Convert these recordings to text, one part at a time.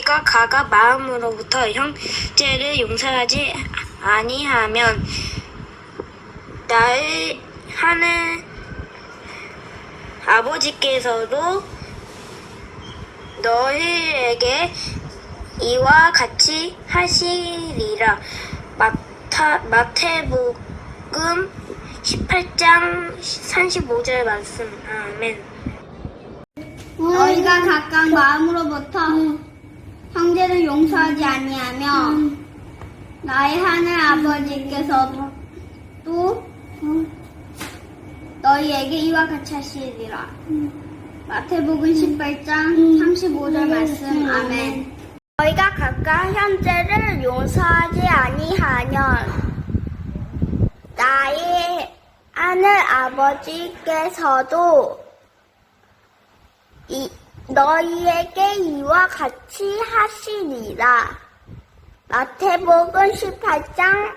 너희가 각각 마음으로부터 형제를 용서하지 아니하면 나의 하늘 아버지께서도 너희에게 이와 같이 하시리라. 마태복음 18장 35절 말씀. 아멘. 너희가 각각 마음으로부터 형제를 용서하지 아니하면 나의 하늘 아버지께서도 너희에게 이와 같이 하시리라. 마태복음 18장 35절 말씀. 아멘. 너희가 각각 형제를 용서하지 아니하면 나의 하늘 아버지께서도 너희에게 이와 같이 하시리라. 마태복음 18장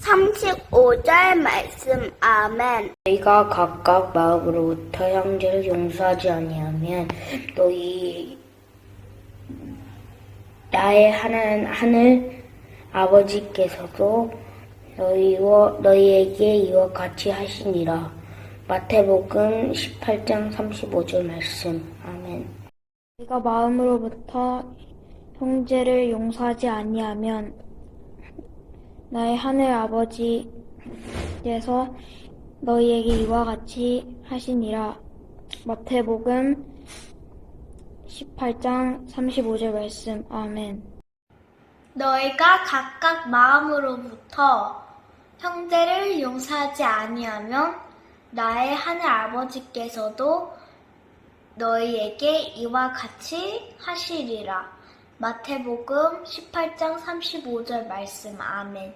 35절 말씀. 아멘. 너희가 각각 마음으로부터 형제를 용서하지 아니하면 나의 하늘 아버지께서도 너희에게 이와 같이 하시니라. 마태복음 18장 35절 말씀. 아멘. 너희가 마음으로부터 형제를 용서하지 아니하면 나의 하늘 아버지께서 너희에게 이와 같이 하시니라. 마태복음 18장 35절 말씀. 아멘. 너희가 각각 마음으로부터 형제를 용서하지 아니하면 나의 하늘 아버지께서도 너희에게 이와 같이 하시리라. 마태복음 18장 35절 말씀. 아멘.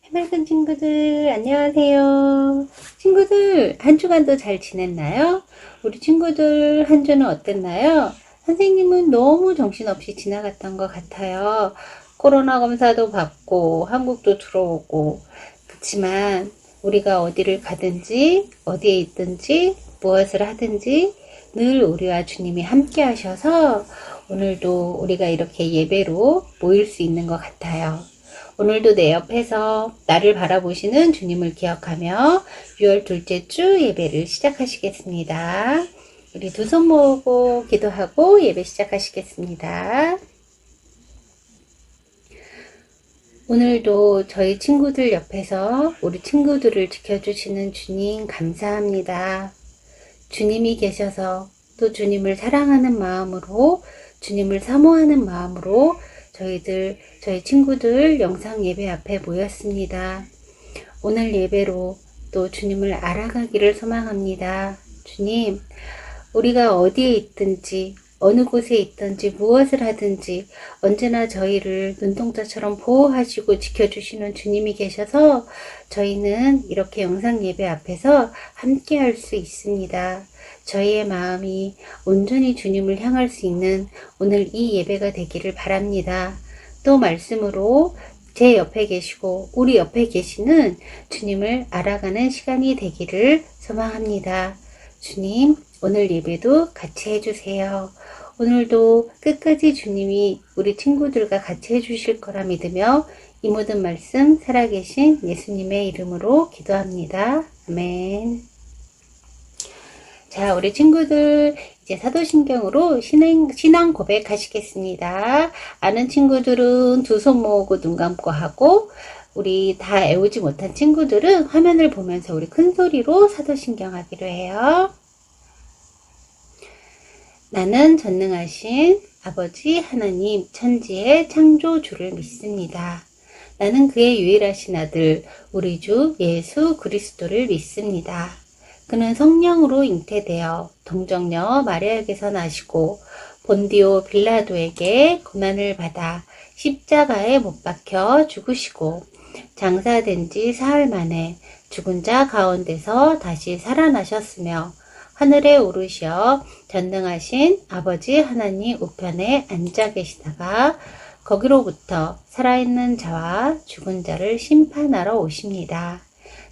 해맑은 친구들 안녕하세요. 친구들 한 주간도 잘 지냈나요? 우리 친구들 한 주는 어땠나요? 선생님은 너무 정신없이 지나갔던 것 같아요. 코로나 검사도 받고 한국도 들어오고. 그렇지만 우리가 어디를 가든지 어디에 있든지 무엇을 하든지 늘 우리와 주님이 함께 하셔서 오늘도 우리가 이렇게 예배로 모일 수 있는 것 같아요. 오늘도 내 옆에서 나를 바라보시는 주님을 기억하며 6월 둘째 주 예배를 시작하시겠습니다. 우리 두 손 모으고 기도하고 예배 시작하시겠습니다. 오늘도 저희 친구들 옆에서 우리 친구들을 지켜주시는 주님 감사합니다. 주님이 계셔서 또 주님을 사랑하는 마음으로 주님을 사모하는 마음으로 저희 친구들 영상 예배 앞에 모였습니다. 오늘 예배로 또 주님을 알아가기를 소망합니다. 주님, 우리가 어디에 있든지 어느 곳에 있든지 무엇을 하든지 언제나 저희를 눈동자처럼 보호하시고 지켜주시는 주님이 계셔서 저희는 이렇게 영상 예배 앞에서 함께 할 수 있습니다. 저희의 마음이 온전히 주님을 향할 수 있는 오늘 이 예배가 되기를 바랍니다. 또 말씀으로 제 옆에 계시고 우리 옆에 계시는 주님을 알아가는 시간이 되기를 소망합니다. 주님, 오늘 예배도 같이 해주세요. 오늘도 끝까지 주님이 우리 친구들과 같이 해주실 거라 믿으며 이 모든 말씀 살아계신 예수님의 이름으로 기도합니다. 아멘. 자, 우리 친구들 이제 사도신경으로 신앙 고백하시겠습니다. 아는 친구들은 두 손 모으고 눈 감고 하고 우리 다 외우지 못한 친구들은 화면을 보면서 우리 큰 소리로 사도신경 하기로 해요. 나는 전능하신 아버지 하나님 천지의 창조주를 믿습니다. 나는 그의 유일하신 아들 우리 주 예수 그리스도를 믿습니다. 그는 성령으로 잉태되어 동정녀 마리아에게서 나시고 본디오 빌라도에게 고난을 받아 십자가에 못 박혀 죽으시고 장사된 지 사흘 만에 죽은 자 가운데서 다시 살아나셨으며 하늘에 오르시어 전능하신 아버지 하나님 우편에 앉아 계시다가 거기로부터 살아있는 자와 죽은 자를 심판하러 오십니다.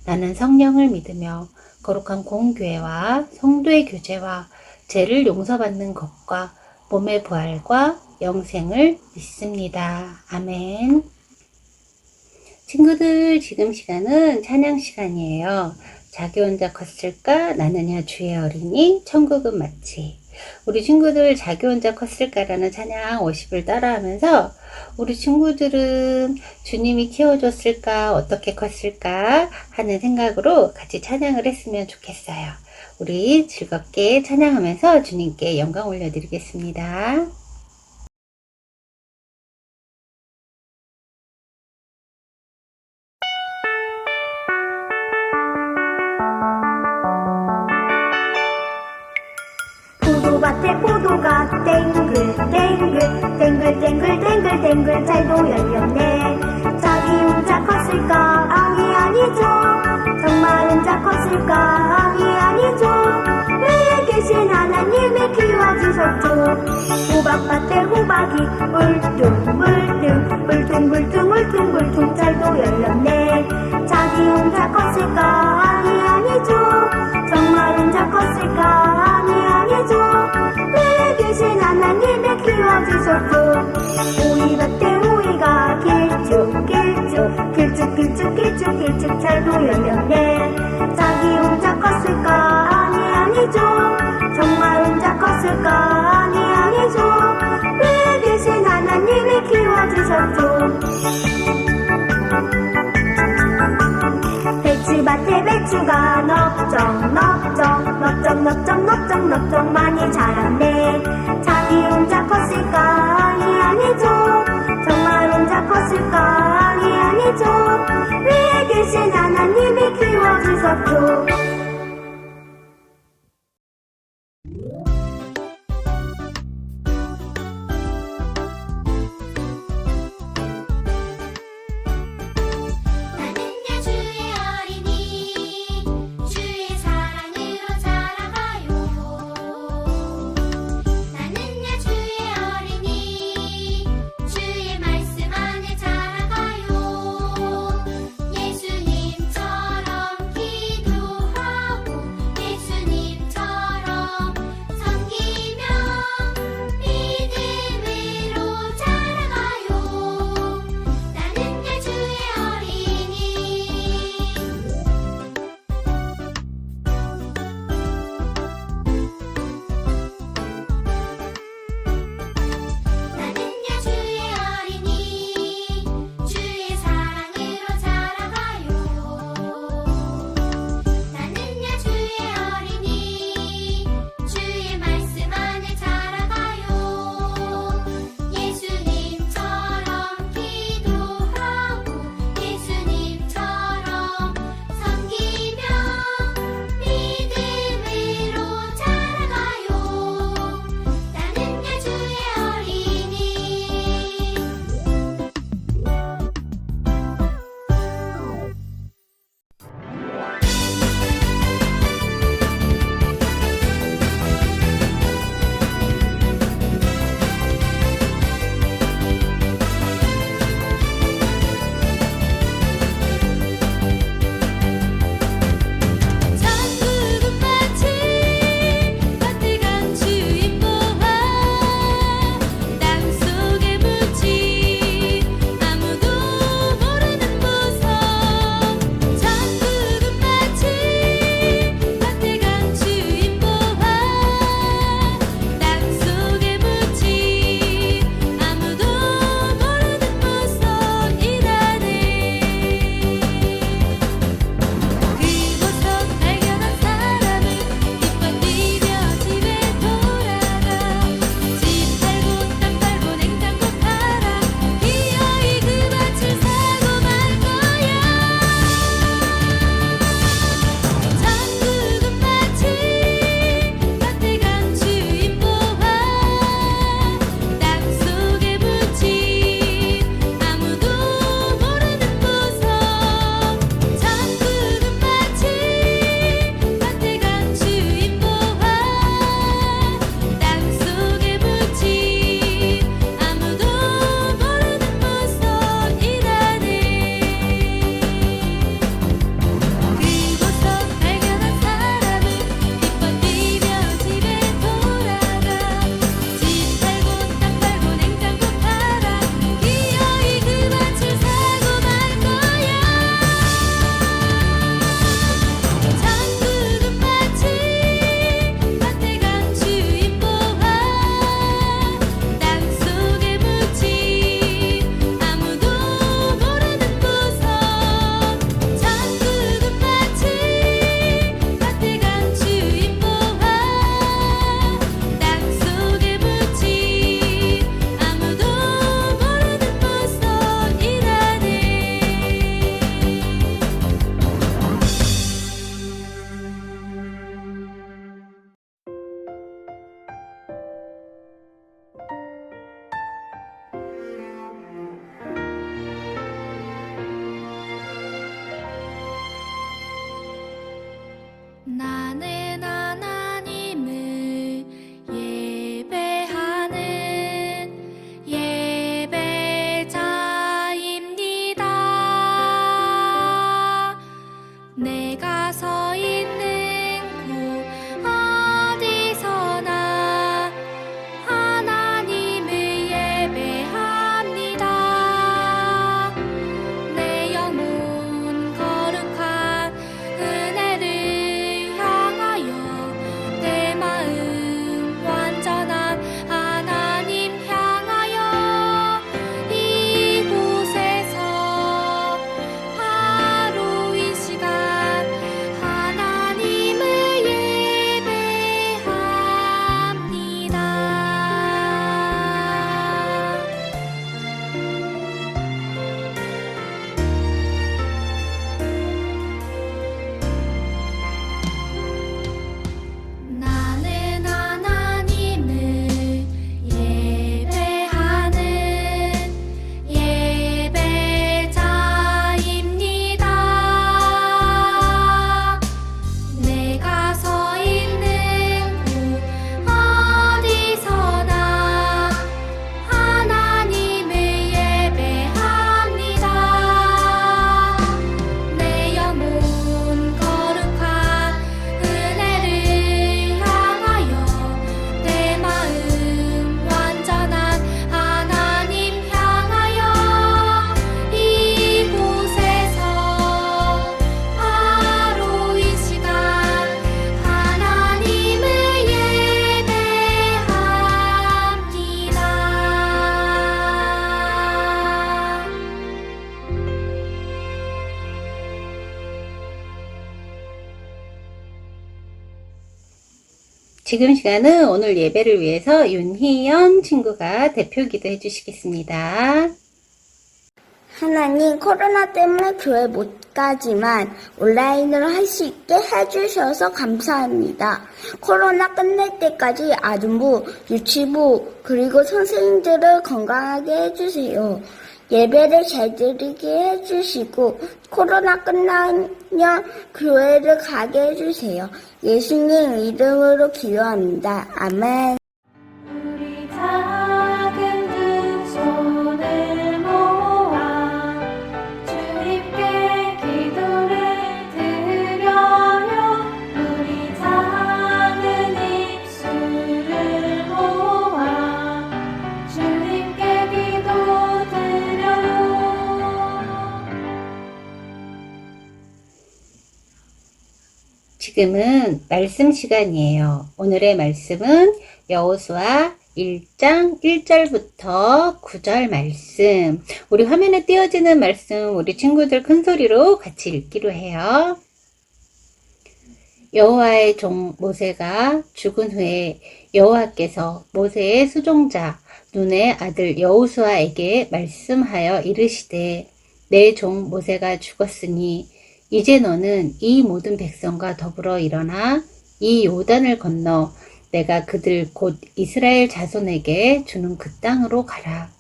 나는 성령을 믿으며 거룩한 공교회와 성도의 교제와 죄를 용서받는 것과 몸의 부활과 영생을 믿습니다. 아멘. 친구들, 지금 시간은 찬양 시간이에요. 자기 혼자 컸을까? 나느냐 주의 어린이? 천국은 마치. 우리 친구들 자기 혼자 컸을까라는 찬양 50을 따라하면서 우리 친구들은 주님이 키워줬을까? 어떻게 컸을까? 하는 생각으로 같이 찬양을 했으면 좋겠어요. 우리 즐겁게 찬양하면서 주님께 영광 올려드리겠습니다. 포도밭에 포도가 땡글 땡글 잘도 열렸네. 자기 혼자 컸을까? 아니죠. 정말 혼자 컸을까? 아니죠. 위에 계신 하나님이 키워주셨죠. 호박밭에 호박이 물퉁 잘도 열렸네. 자기 혼자 컸을까? 아니죠. 정말 혼자 컸을까? 아니죠. 위에 계신 하나님이 키워주셨죠. 오이밭에 오이가 길쭉 잘도 열렸네. 자기 혼자 컸을까? 아니죠. 정말 혼자 컸을까? 아니죠. 위에 계신 하나님이 키워주셨죠. 배추밭에 배추가 넓적 많이 자랐네. 자기 혼자 컸을까? 아니죠. 정말 혼자 컸을까? 아니죠. 위에 계신 하나님이 키워주셨죠. 나는야 주의 어린이 주의 사랑으로 자라가요. 나는야 주의 어린이 주의 말씀 안에 자라가요. 예수님처럼 기도하고 지금 시간은 오늘 예배를 위해서 윤희연 친구가 대표 기도해 주시겠습니다. 하나님, 코로나 때문에 교회 못 가지만 온라인으로 할 수 있게 해주셔서 감사합니다. 코로나 끝날 때까지 아동부, 유치부, 그리고 선생님들을 건강하게 해주세요. 예배를 잘 드리게 해주시고 코로나 끝나면 교회를 가게 해주세요. 예수님 이름으로 기도합니다. 아멘. 우리 작은 두 손을 모아 주님께 기도를 드려요. 우리 작은 입술을 모아 주님께 기도 드려요. 지금은 말씀 시간이에요. 오늘의 말씀은 여호수아 1장 1절부터 9절 말씀. 우리 화면에 띄어지는 말씀 우리 친구들 큰 소리로 같이 읽기로 해요. 여호와의 종 모세가 죽은 후에 여호와께서 모세의 수종자 눈의 아들 여호수아에게 말씀하여 이르시되 내 종 모세가 죽었으니 이제 너는 이 모든 백성과 더불어 일어나 이 요단을 건너 내가 그들 곧 이스라엘 자손에게 주는 그 땅으로 가라.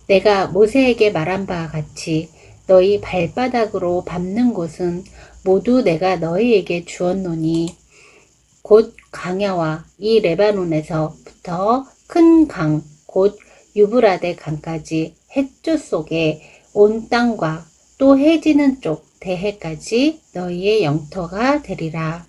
내가 모세에게 말한 바와 같이 너희 발바닥으로 밟는 곳은 모두 내가 너희에게 주었노니 곧 광야와 이 레바논에서부터 큰 강, 곧 유브라데 강까지 해조 속에 온 땅과 또 해지는 쪽 대해까지 너희의 영토가 되리라.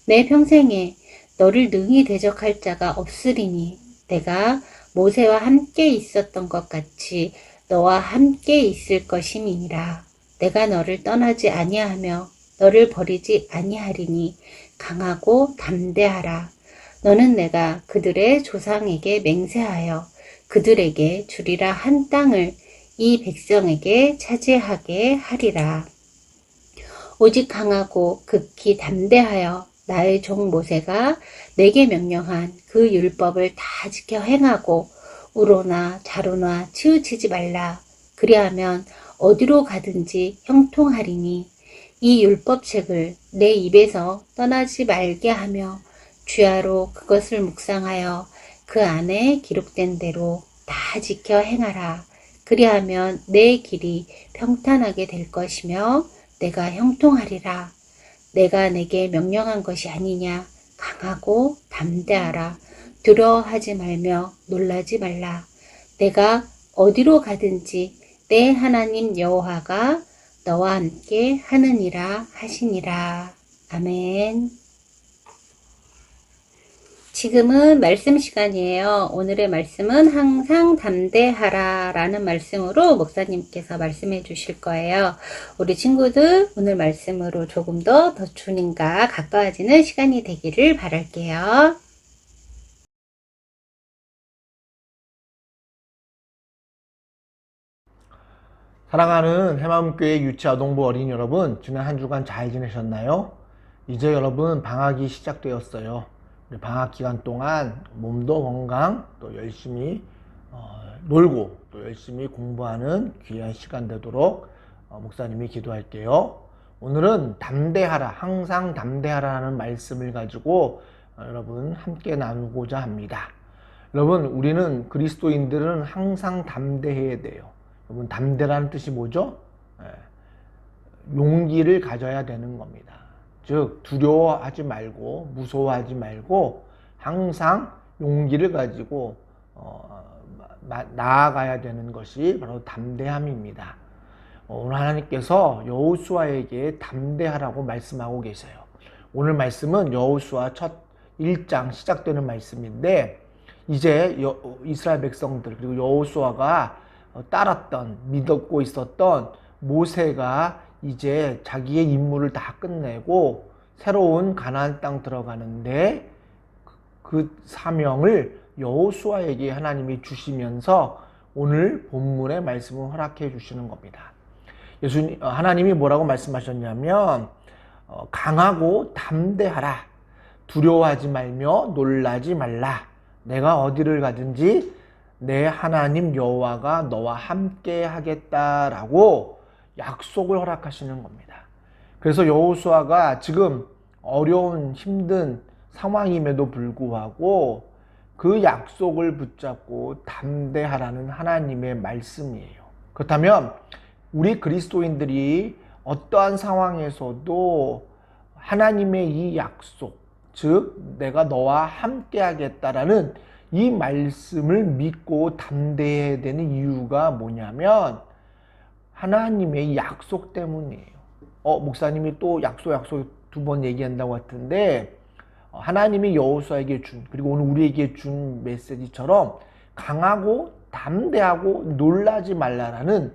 내 평생에 너를 능히 대적할 자가 없으리니 내가 모세와 함께 있었던 것 같이 너와 함께 있을 것임이니라. 내가 너를 떠나지 아니하며 너를 버리지 아니하리니 강하고 담대하라. 너는 내가 그들의 조상에게 맹세하여 그들에게 주리라 한 땅을 이 백성에게 차지하게 하리라. 오직 강하고 극히 담대하여 나의 종 모세가 내게 명령한 그 율법을 다 지켜 행하고 우로나 자로나 치우치지 말라. 그리하면 어디로 가든지 형통하리니 이 율법책을 내 입에서 떠나지 말게 하며 주야로 그것을 묵상하여 그 안에 기록된 대로 다 지켜 행하라. 그리하면 내 길이 평탄하게 될 것이며 내가 형통하리라. 내가 내게 명령한 것이 아니냐. 강하고 담대하라. 두려워하지 말며 놀라지 말라. 내가 어디로 가든지 내 하나님 여호와가 너와 함께 하느니라 하시니라. 아멘. 지금은 말씀 시간이에요. 오늘의 말씀은 항상 담대하라 라는 말씀으로 목사님께서 말씀해 주실 거예요. 우리 친구들 오늘 말씀으로 조금 더 주님과 가까워지는 시간이 되기를 바랄게요. 사랑하는 해마음교회 유치아동부 어린이 여러분, 지난 한 주간 잘 지내셨나요? 이제 여러분 방학이 시작되었어요. 방학 기간 동안 몸도 건강, 또 열심히 놀고 또 열심히 공부하는 귀한 시간 되도록 목사님이 기도할게요. 오늘은 담대하라, 항상 담대하라는 말씀을 가지고 여러분 함께 나누고자 합니다. 여러분, 우리는 그리스도인들은 항상 담대해야 돼요. 여러분, 담대라는 뜻이 뭐죠? 용기를 가져야 되는 겁니다. 즉, 두려워하지 말고 무서워하지 말고 항상 용기를 가지고 나아가야 되는 것이 바로 담대함입니다. 오늘 하나님께서 여호수아에게 담대하라고 말씀하고 계세요. 오늘 말씀은 여호수아 첫 1장 시작되는 말씀인데, 이제 이스라엘 백성들 그리고 여호수아가 따랐던, 믿고 있었던 모세가 이제 자기의 임무를 다 끝내고 새로운 가나안 땅 들어가는데 그 사명을 여호수아에게 하나님이 주시면서 오늘 본문의 말씀을 허락해 주시는 겁니다. 하나님이 뭐라고 말씀하셨냐면 강하고 담대하라. 두려워하지 말며 놀라지 말라. 내가 어디를 가든지 내 하나님 여호와가 너와 함께 하겠다라고 약속을 허락하시는 겁니다. 그래서 여호수아가 지금 어려운 힘든 상황임에도 불구하고 그 약속을 붙잡고 담대하라는 하나님의 말씀이에요. 그렇다면 우리 그리스도인들이 어떠한 상황에서도 하나님의 이 약속, 즉 내가 너와 함께 하겠다라는 이 말씀을 믿고 담대해야 되는 이유가 뭐냐면 하나님의 약속 때문이에요. 목사님이 또 약속 두 번 얘기한다고 같은데 하나님이 여호수아에게 준, 그리고 오늘 우리에게 준 메시지처럼 강하고 담대하고 놀라지 말라라는,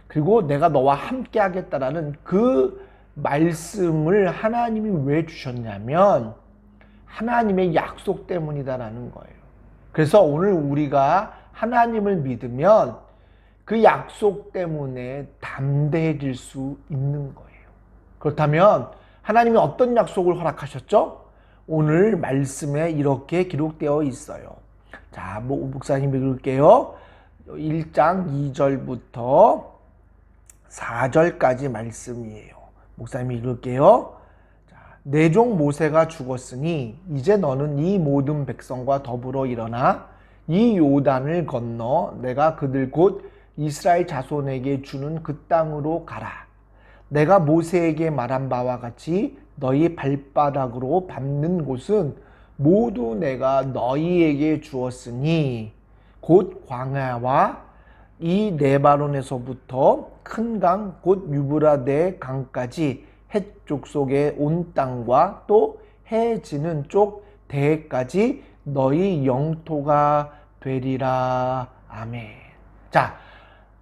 그리고 내가 너와 함께 하겠다라는 그 말씀을 하나님이 왜 주셨냐면 하나님의 약속 때문이다라는 거예요. 그래서 오늘 우리가 하나님을 믿으면 그 약속 때문에 담대해질 수 있는 거예요. 그렇다면 하나님이 어떤 약속을 허락하셨죠? 오늘 말씀에 이렇게 기록되어 있어요. 자, 목사님 읽을게요. 1장 2절부터 4절까지 말씀이에요. 목사님 읽을게요. 내 종 모세가 죽었으니 이제 너는 이 모든 백성과 더불어 일어나 이 요단을 건너 내가 그들 곧 이스라엘 자손에게 주는 그 땅으로 가라. 내가 모세에게 말한 바와 같이 너희 발바닥으로 밟는 곳은 모두 내가 너희에게 주었으니 곧 광야와 이 네바론에서부터 큰 강 곧 유브라데 강까지 해쪽 속에 온 땅과 또 해 지는 쪽 대해까지 너희 영토가 되리라. 아멘. 자,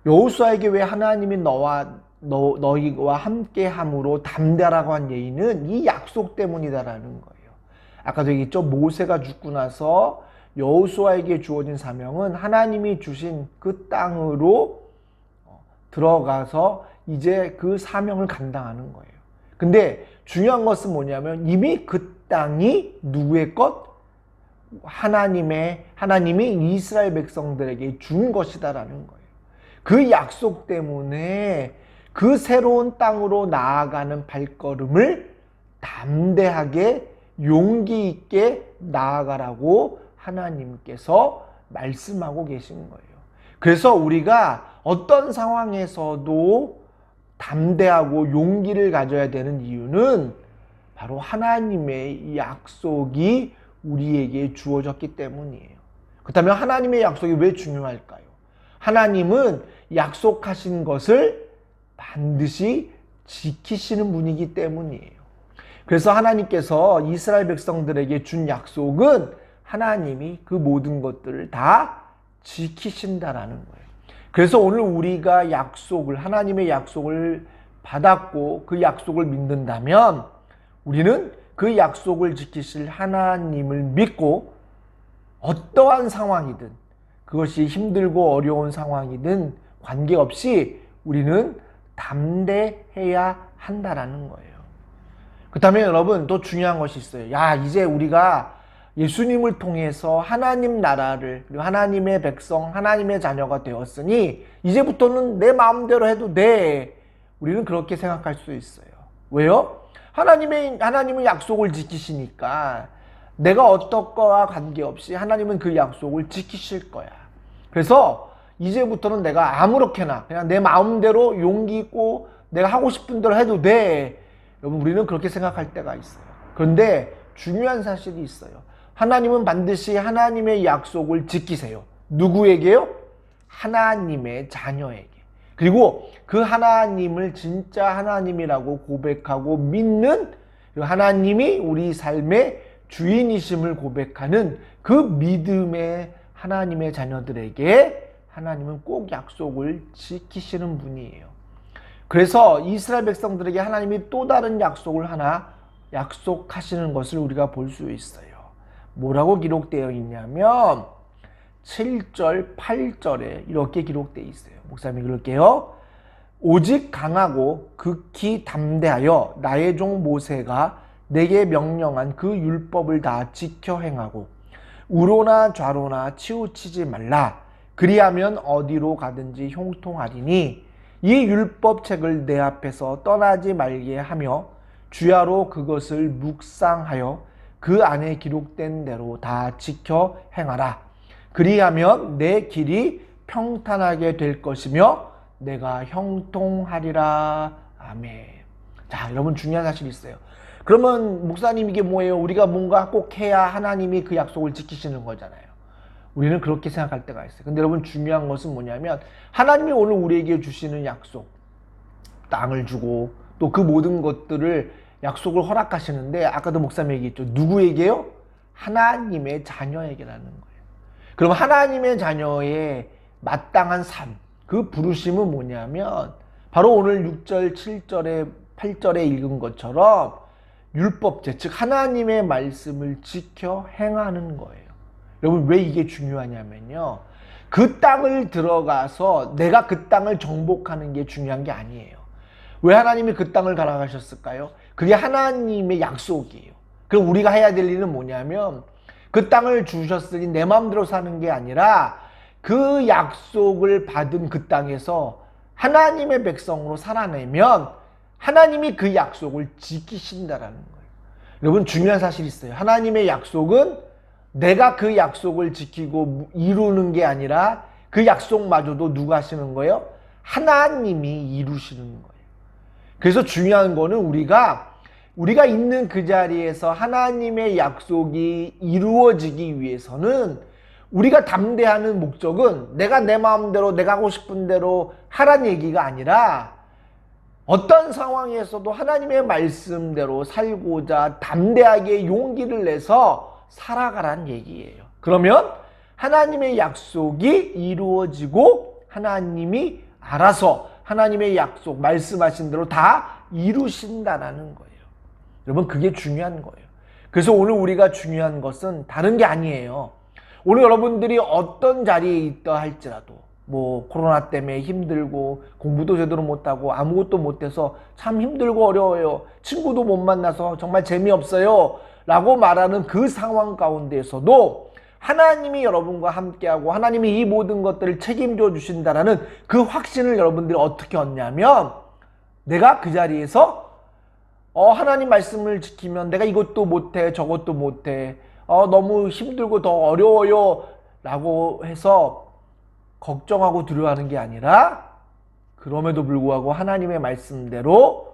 여호수아에게 왜 하나님이 너희와 함께함으로 담대하라고 한 예의는 이 약속 때문이다라는 거예요. 아까도 얘기했죠. 모세가 죽고 나서 여호수아에게 주어진 사명은 하나님이 주신 그 땅으로 들어가서 이제 그 사명을 감당하는 거예요. 근데 중요한 것은 뭐냐면 이미 그 땅이 누구의 것? 하나님이 이스라엘 백성들에게 준 것이다라는 거예요. 그 약속 때문에 그 새로운 땅으로 나아가는 발걸음을 담대하게 용기 있게 나아가라고 하나님께서 말씀하고 계신 거예요. 그래서 우리가 어떤 상황에서도 담대하고 용기를 가져야 되는 이유는 바로 하나님의 약속이 우리에게 주어졌기 때문이에요. 그렇다면 하나님의 약속이 왜 중요할까요? 하나님은 약속하신 것을 반드시 지키시는 분이기 때문이에요. 그래서 하나님께서 이스라엘 백성들에게 준 약속은 하나님이 그 모든 것들을 다 지키신다라는 거예요. 그래서 오늘 우리가 하나님의 약속을 받았고 그 약속을 믿는다면 우리는 그 약속을 지키실 하나님을 믿고 어떠한 상황이든, 그것이 힘들고 어려운 상황이든 관계없이 우리는 담대해야 한다라는 거예요. 그렇다면 여러분, 또 중요한 것이 있어요. 이제 우리가 예수님을 통해서 하나님 나라를, 그리고 하나님의 백성, 하나님의 자녀가 되었으니 이제부터는 내 마음대로 해도 돼. 우리는 그렇게 생각할 수 있어요. 왜요? 하나님은 약속을 지키시니까 내가 어떤 거와 관계없이 하나님은 그 약속을 지키실 거야. 그래서 이제부터는 내가 아무렇게나 그냥 내 마음대로 용기 있고 내가 하고 싶은 대로 해도 돼. 여러분, 우리는 그렇게 생각할 때가 있어요. 그런데 중요한 사실이 있어요. 하나님은 반드시 하나님의 약속을 지키세요. 누구에게요? 하나님의 자녀에게. 그리고 그 하나님을 진짜 하나님이라고 고백하고 믿는, 하나님이 우리 삶의 주인이심을 고백하는 그 믿음의 하나님의 자녀들에게 하나님은 꼭 약속을 지키시는 분이에요. 그래서 이스라엘 백성들에게 하나님이 또 다른 약속을 하나 약속하시는 것을 우리가 볼 수 있어요. 뭐라고 기록되어 있냐면 7절, 8절에 이렇게 기록되어 있어요. 목사님 읽을게요. 오직 강하고 극히 담대하여 나의 종 모세가 내게 명령한 그 율법을 다 지켜 행하고 우로나 좌로나 치우치지 말라. 그리하면 어디로 가든지 형통하리니 이 율법책을 내 앞에서 떠나지 말게 하며 주야로 그것을 묵상하여 그 안에 기록된 대로 다 지켜 행하라. 그리하면 내 길이 평탄하게 될 것이며 내가 형통하리라. 아멘. 자, 여러분 중요한 사실이 있어요. 그러면 목사님 이게 뭐예요? 우리가 뭔가 꼭 해야 하나님이 그 약속을 지키시는 거잖아요. 우리는 그렇게 생각할 때가 있어요. 근데 여러분 중요한 것은 뭐냐면 하나님이 오늘 우리에게 주시는 약속, 땅을 주고 또 그 모든 것들을 약속을 허락하시는데 아까도 목사님 얘기했죠. 누구에게요? 하나님의 자녀에게라는 거예요. 그럼 하나님의 자녀의 마땅한 삶, 그 부르심은 뭐냐면 바로 오늘 6절, 7절에 8절에 읽은 것처럼 율법제, 즉 하나님의 말씀을 지켜 행하는 거예요. 여러분 왜 이게 중요하냐면요. 그 땅을 들어가서 내가 그 땅을 정복하는 게 중요한 게 아니에요. 왜 하나님이 그 땅을 가라 하셨을까요? 그게 하나님의 약속이에요. 그럼 우리가 해야 될 일은 뭐냐면 그 땅을 주셨으니 내 마음대로 사는 게 아니라 그 약속을 받은 그 땅에서 하나님의 백성으로 살아내면 하나님이 그 약속을 지키신다라는 거예요. 여러분 중요한 사실이 있어요. 하나님의 약속은 내가 그 약속을 지키고 이루는 게 아니라 그 약속마저도 누가 하시는 거예요? 하나님이 이루시는 거예요. 그래서 중요한 거는 우리가 있는 그 자리에서 하나님의 약속이 이루어지기 위해서는 우리가 담대하는 목적은 내가 내 마음대로 내가 하고 싶은 대로 하라는 얘기가 아니라 어떤 상황에서도 하나님의 말씀대로 살고자 담대하게 용기를 내서 살아가라는 얘기예요. 그러면 하나님의 약속이 이루어지고 하나님이 알아서 하나님의 약속 말씀하신 대로 다 이루신다는 거예요. 여러분 그게 중요한 거예요. 그래서 오늘 우리가 중요한 것은 다른 게 아니에요. 오늘 여러분들이 어떤 자리에 있다 할지라도 뭐 코로나 때문에 힘들고 공부도 제대로 못하고 아무것도 못해서 참 힘들고 어려워요. 친구도 못 만나서 정말 재미없어요. 라고 말하는 그 상황 가운데에서도 하나님이 여러분과 함께하고 하나님이 이 모든 것들을 책임져 주신다라는 그 확신을 여러분들이 어떻게 얻냐면 내가 그 자리에서 하나님 말씀을 지키면 내가 이것도 못해 저것도 못해 너무 힘들고 더 어려워요 라고 해서 걱정하고 두려워하는 게 아니라 그럼에도 불구하고 하나님의 말씀대로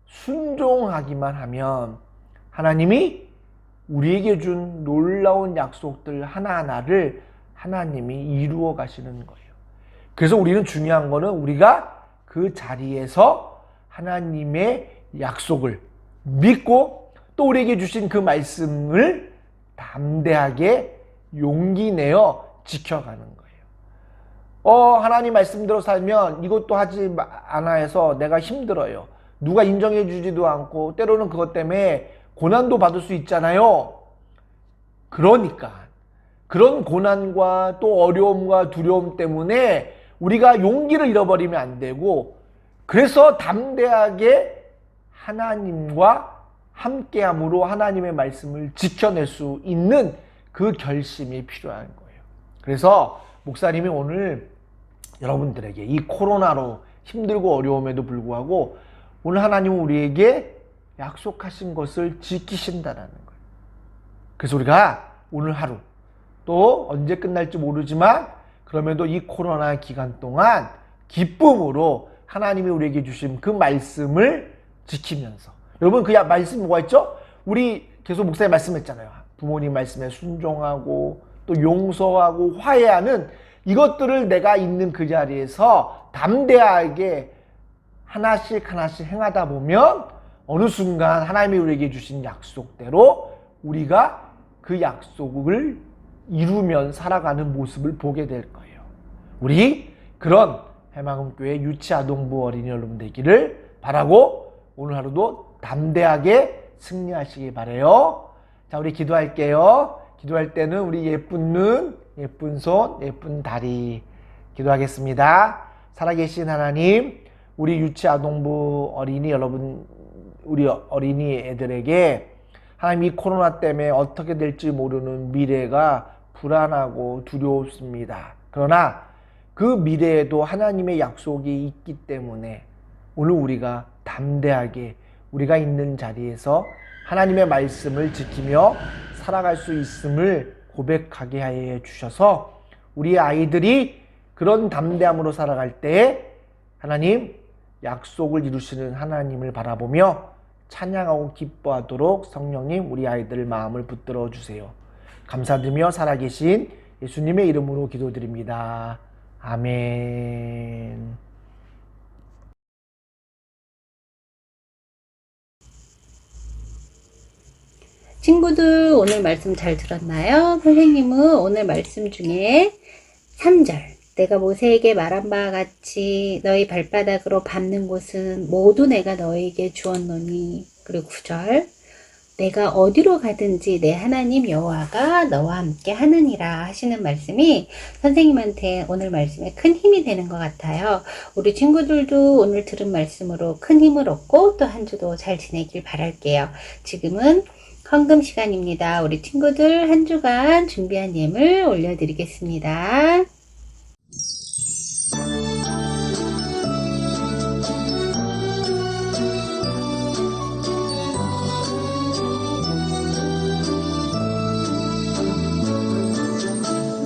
순종하기만 하면 하나님이 우리에게 준 놀라운 약속들 하나하나를 하나님이 이루어 가시는 거예요. 그래서 우리는 중요한 거는 우리가 그 자리에서 하나님의 약속을 믿고 또 우리에게 주신 그 말씀을 담대하게 용기 내어 지켜가는 거예요. 하나님 말씀대로 살면 이것도 하지 않아 해서 내가 힘들어요. 누가 인정해 주지도 않고 때로는 그것 때문에 고난도 받을 수 있잖아요. 그러니까 그런 고난과 또 어려움과 두려움 때문에 우리가 용기를 잃어버리면 안 되고 그래서 담대하게 하나님과 함께함으로 하나님의 말씀을 지켜낼 수 있는 그 결심이 필요한 거예요. 그래서 목사님이 오늘 여러분들에게 이 코로나로 힘들고 어려움에도 불구하고 오늘 하나님은 우리에게 약속하신 것을 지키신다는 거예요. 그래서 우리가 오늘 하루 또 언제 끝날지 모르지만 그럼에도 이 코로나 기간 동안 기쁨으로 하나님이 우리에게 주신 그 말씀을 지키면서 여러분 그 말씀이 뭐가 있죠? 우리 계속 목사님 말씀했잖아요. 부모님 말씀에 순종하고 또 용서하고 화해하는 이것들을 내가 있는 그 자리에서 담대하게 하나씩 하나씩 행하다 보면 어느 순간 하나님이 우리에게 주신 약속대로 우리가 그 약속을 이루면 살아가는 모습을 보게 될 거예요. 우리 그런 해망음교회 유치아동부 어린이 여러분 되기를 바라고 오늘 하루도 담대하게 승리하시기 바라요. 자, 우리 기도할게요. 기도할 때는 우리 예쁜 눈, 예쁜 손, 예쁜 다리 기도하겠습니다. 살아계신 하나님, 우리 유치아동부 어린이 여러분, 우리 어린이 애들에게 하나님, 이 코로나 때문에 어떻게 될지 모르는 미래가 불안하고 두렵습니다. 그러나 그 미래에도 하나님의 약속이 있기 때문에 오늘 우리가 담대하게 우리가 있는 자리에서 하나님의 말씀을 지키며 살아갈 수 있음을 고백하게 해 주셔서 우리 아이들이 그런 담대함으로 살아갈 때에 하나님, 약속을 이루시는 하나님을 바라보며 찬양하고 기뻐하도록 성령님 우리 아이들 마음을 붙들어 주세요. 감사드리며 살아계신 예수님의 이름으로 기도드립니다. 아멘. 친구들, 오늘 말씀 잘 들었나요? 선생님은 오늘 말씀 중에 3절, 내가 모세에게 말한 바와 같이 너희 발바닥으로 밟는 곳은 모두 내가 너희에게 주었노니, 그리고 9절, 내가 어디로 가든지 내 하나님 여호와가 너와 함께 하느니라 하시는 말씀이 선생님한테 오늘 말씀에 큰 힘이 되는 것 같아요. 우리 친구들도 오늘 들은 말씀으로 큰 힘을 얻고 또 한 주도 잘 지내길 바랄게요. 지금은 헌금 시간입니다. 우리 친구들 한 주간 준비한 예물 올려드리겠습니다.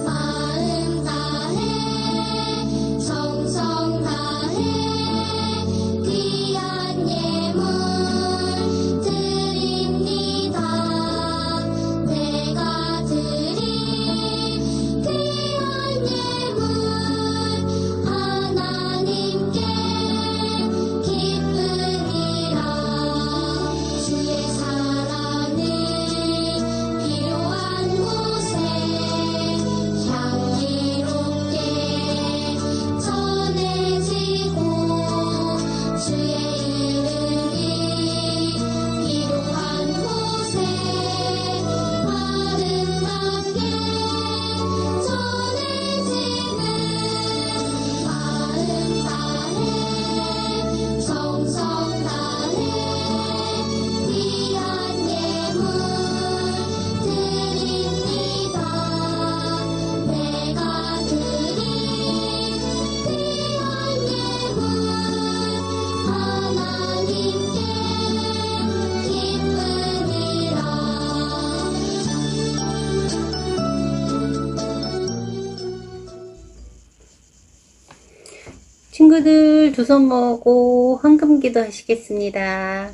마음 다해 정성 다해 귀한 예물 드립니다. 내가 드린 귀한 예물 하나님께 기쁘니라. 주의 사랑을 필요한 곳에 향기롭게 전해지고 주의 이름이 필요한 곳에 아름답게 전해지는 마음 다해 정성 다해 귀한 예물 드립니다. 내가 드린 귀한 예물 하나님께 기쁘니라. 친구들 두 손 모으고 헌금기도 하시겠습니다.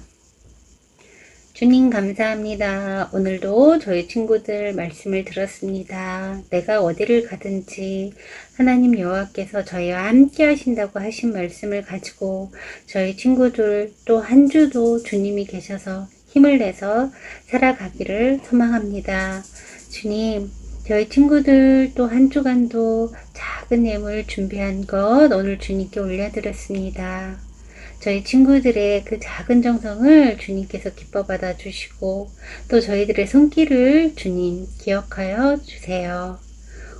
주님 감사합니다. 오늘도 저희 친구들 말씀을 들었습니다. 내가 어디를 가든지 하나님 여호와께서 저희와 함께 하신다고 하신 말씀을 가지고 저희 친구들 또 한 주도 주님이 계셔서 힘을 내서 살아가기를 소망합니다. 주님, 저희 친구들 또 한 주간도 작은 예물 준비한 것 오늘 주님께 올려드렸습니다. 저희 친구들의 그 작은 정성을 주님께서 기뻐 받아 주시고 또 저희들의 손길을 주님 기억하여 주세요.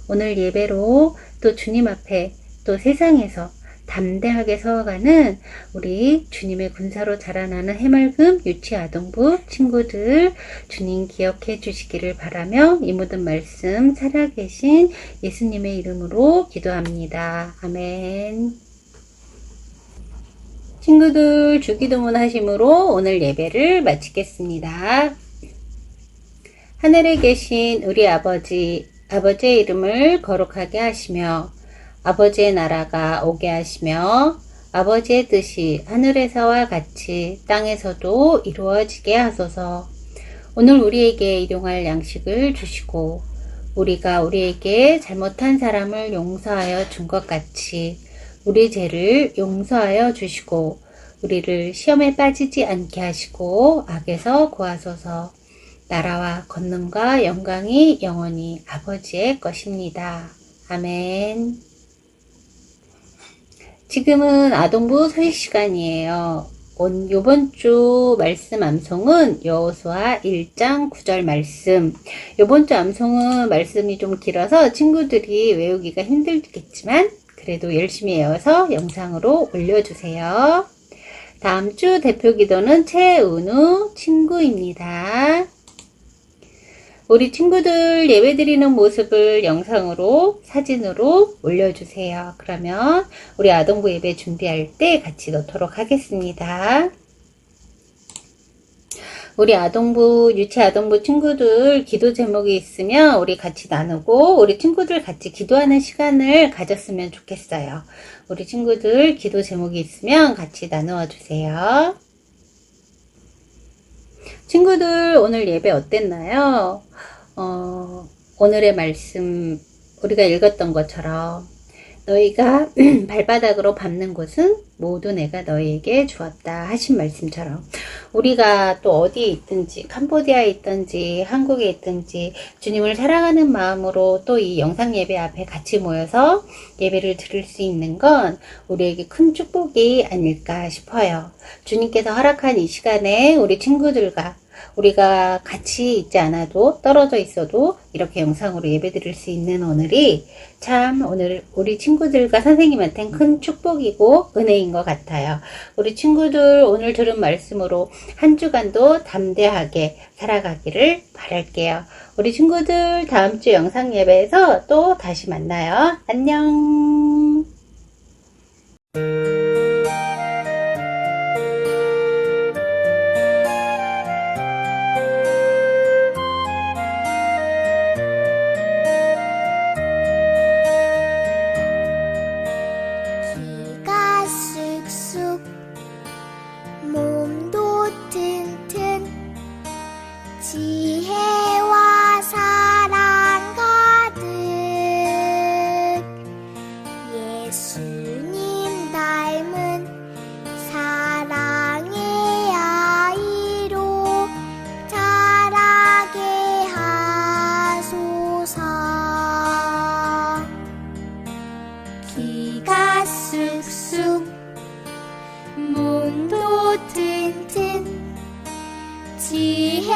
오늘 예배로 또 주님 앞에 또 세상에서 담대하게 서가는 우리 주님의 군사로 자라나는 해맑음 유치아동부 친구들 주님 기억해 주시기를 바라며 이 모든 말씀 살아계신 예수님의 이름으로 기도합니다. 아멘. 친구들 주기도문 하심으로 오늘 예배를 마치겠습니다. 하늘에 계신 우리 아버지의 이름을 거룩하게 하시며 아버지의 나라가 오게 하시며 아버지의 뜻이 하늘에서와 같이 땅에서도 이루어지게 하소서. 오늘 우리에게 일용할 양식을 주시고 우리가 우리에게 잘못한 사람을 용서하여 준 것 같이 우리 죄를 용서하여 주시고 우리를 시험에 빠지지 않게 하시고 악에서 구하소서. 나라와 권능과 영광이 영원히 아버지의 것입니다. 아멘. 지금은 아동부 서식 시간이에요. 요번 주 말씀 암송은 여호수아 1장 9절 말씀. 요번 주 암송은 말씀이 좀 길어서 친구들이 외우기가 힘들겠지만 그래도 열심히 외워서 영상으로 올려주세요. 다음 주 대표 기도는 최은우 친구입니다. 우리 친구들 예배드리는 모습을 영상으로, 사진으로 올려주세요. 그러면 우리 아동부 예배 준비할 때 같이 넣도록 하겠습니다. 우리 아동부, 유치아동부 친구들 기도 제목이 있으면 우리 같이 나누고 우리 친구들 같이 기도하는 시간을 가졌으면 좋겠어요. 우리 친구들 기도 제목이 있으면 같이 나누어 주세요. 친구들 오늘 예배 어땠나요? 오늘의 말씀 우리가 읽었던 것처럼 너희가 발바닥으로 밟는 곳은 모두 내가 너희에게 주었다 하신 말씀처럼 우리가 또 어디에 있든지 캄보디아에 있든지 한국에 있든지 주님을 사랑하는 마음으로 또 이 영상 예배 앞에 같이 모여서 예배를 드릴 수 있는 건 우리에게 큰 축복이 아닐까 싶어요. 주님께서 허락한 이 시간에 우리 친구들과 우리가 같이 있지 않아도 떨어져 있어도 이렇게 영상으로 예배 드릴 수 있는 오늘이 참 오늘 우리 친구들과 선생님한테는 큰 축복이고 은혜인 것 같아요. 우리 친구들 오늘 들은 말씀으로 한 주간도 담대하게 살아가기를 바랄게요. 우리 친구들 다음 주 영상 예배에서 또 다시 만나요. 안녕. 키가 쑥쑥 몸도 튼튼 지혜와 사랑 가득 예수님 닮은 사랑의 아이로 자라게 하소서. 키가 쑥쑥 몸도 튼튼 지혜